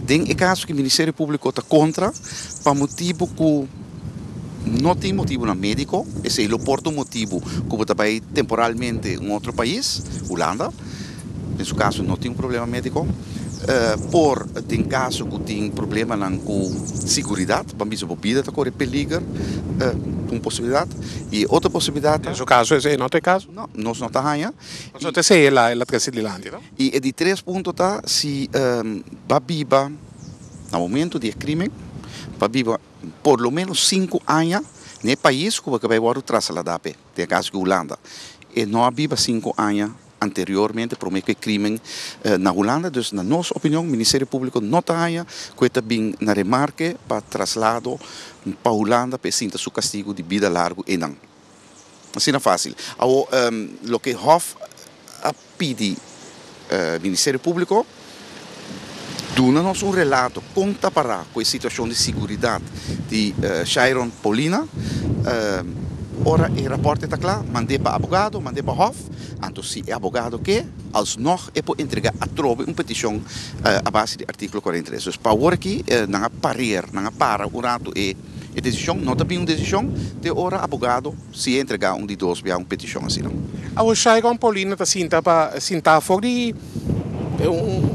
tem caso que o Ministério Público está contra, para motivo que não tem motivo médico, esse é o porto motivo que está vai temporalmente em outro país, Holanda, em seu caso não tem problema médico, por tem caso que tem problema com segurança, para mim se bebida está correr perigo, uma possibilidade, e outra possibilidade. Em seu caso, esse é outro caso? Não, nós não está ganha. Só te sei ela de lá, não? E de 3 pontos tá se babiba no momento de crime, babiba por lo menos 5 anos no país que vai agora trasladar para tem caso que Holanda e não babiba 5 anos anteriormente por meio que crime na Holanda, dus na nossa opinião o Ministério Público não está ganha que está bem na remarque para traslado para Holanda para sinta seu castigo de vida largo e não. Assim é fácil. O que Hof pede Ministério Público dá-nos um relato, conta para com a situação de segurança de Sharon Polina. Ora, o rapporto está claro, mandei para advogado, mandei para Hof, então se é advogado que, alsnog é para entregar a trobe uma petição a base do artigo 43. Então, para agora aqui, não parar, não para o rato e a decisão, não está bem uma decisão, de hora advogado se entregar de dois para uma petição assim. A Sharon Polina está sinta for de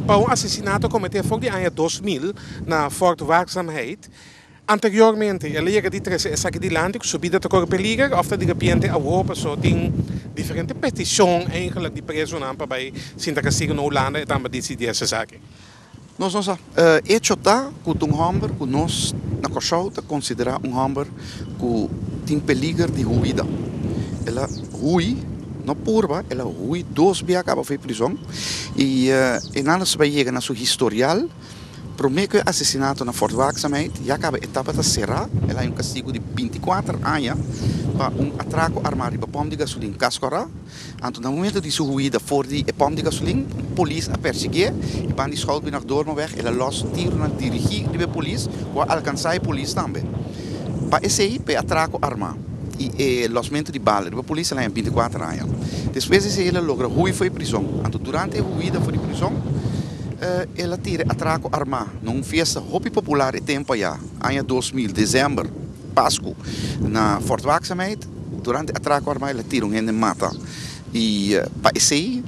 para um assassinato cometido voor de ano 2000 na Fort Werkzaamheid. Anteriormente, ele ia dizer essa de land que subida te corre perigo, of de repente a Europa só tem diferente petição eigenlijk die preso não para vai sinta castigo na Holanda e também decidir essa sak. Nós não sabemos. Hecho está que um homem que nós na Kosovo considera homem que tem perigo de vida. Ela hui não purba, ela hui 2 vezes acaba foi prisão e nada se vai chegar na sua historial. Por meio que assassinato na Fort Werkzaamheid, já acaba a etapa da serra, ela é um castigo de 24 anos para um atraco armado para pão de gasolina cascora. Então, no momento de sua huida fora de pão de gasolina, a polícia a perseguir e para a escola na Dornweg, ela los tiro na dirigir de polícia para alcançar a polícia também. Para esse aí, para atraco armado e losmento de bala, a polícia lá em 24 anos. Depois, ela logra huir foi prisão. Então, durante a huida foi prisão, ela tira atraco armado numa festa hobby popular e tempo já, ano 2000, dezembro, Páscoa, na Fort Werkzaamheid. Durante atraco armado, ela tira gente mata. E para esse aí,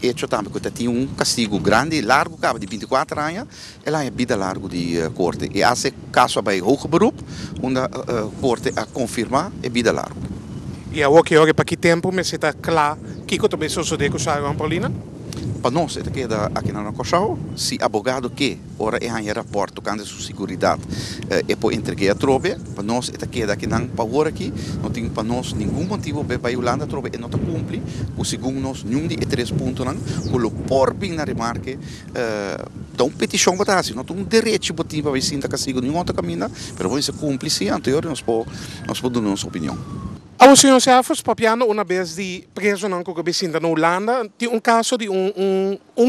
hecho também que tinha um castigo grande, largo, de 24 anos, ela é vida largo de corte. E esse caso vai hoge beroep, onde a corte a confirmar é vida largo. E a hora para que tempo, mas está claro que também sucede com Sharon Polina? Para nós, é que aqui na Kosovo, se advogado que ora é um rapporto tocando sua segurança é para entregar a trobe, para nós é que aqui não para agora aqui, não tem para nós nenhum motivo para a Holanda trobe não está cumpre, o segundo nós nenhum de 3 pontos não, pelo por bem na remarque, então petição para assim, não tem direito para ter para ver se ainda castigo nenhum outro caminho, mas vamos se cumprir se anterior nós podemos dar nossa opinião. O senhor Servos, papiano, uma vez de preso não que na Holanda, tem caso de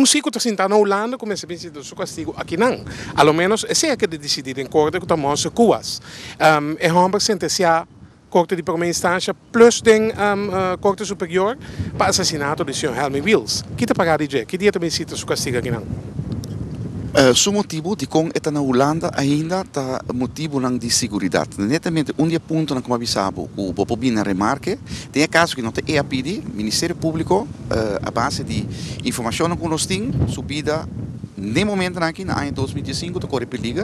ciclo que está na Holanda, começa a pensar do seu castigo aqui não. Ao menos, esse é que de decidir em corte que estamos em Cuas. É homem sentenciar corte de primeira instância plus den corte superior para assassinato do senhor Helmi Wills. Que te pagar de que dia também cita seu castigo aqui não? Su motivo de com está na Holanda ainda está motivo de segurança. Netamente, dia ponto na como avisava o Bobina remarque, tem caso que não tem a pedir, Ministério Público, a base de informação que nós temos, subida no momento aqui na ano 2015 está corre perigo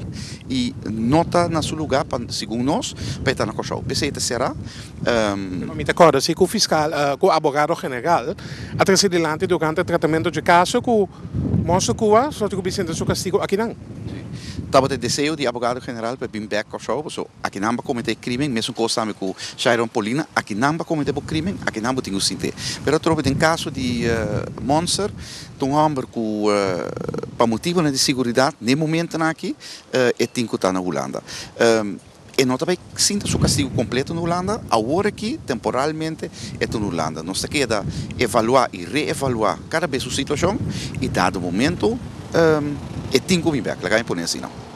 e nota na seu lugar segundo nós para estar na Kosovo. Pensei será. Me recordo se o fiscal, o advogado general, a trazer durante o tratamento de caso que mostra que só tem que ser seu castigo aqui não. Estava o desejo de advogado general para vir para Kosovo, so aqui não vai cometer crime, mesmo coisa com Sharon Polina, aqui não vai cometer crime, aqui não vai ter o sinte. Mas trovo em caso de Monster, um homem que para motivo de segurança, no momento aqui, é tem que estar na Holanda. E não também sinta o castigo completo na Holanda, agora aqui, temporalmente, é na Holanda. Nós queda evaluar e reevaluar cada vez a situação e, dado o momento, é tem que vir para cá, assim não.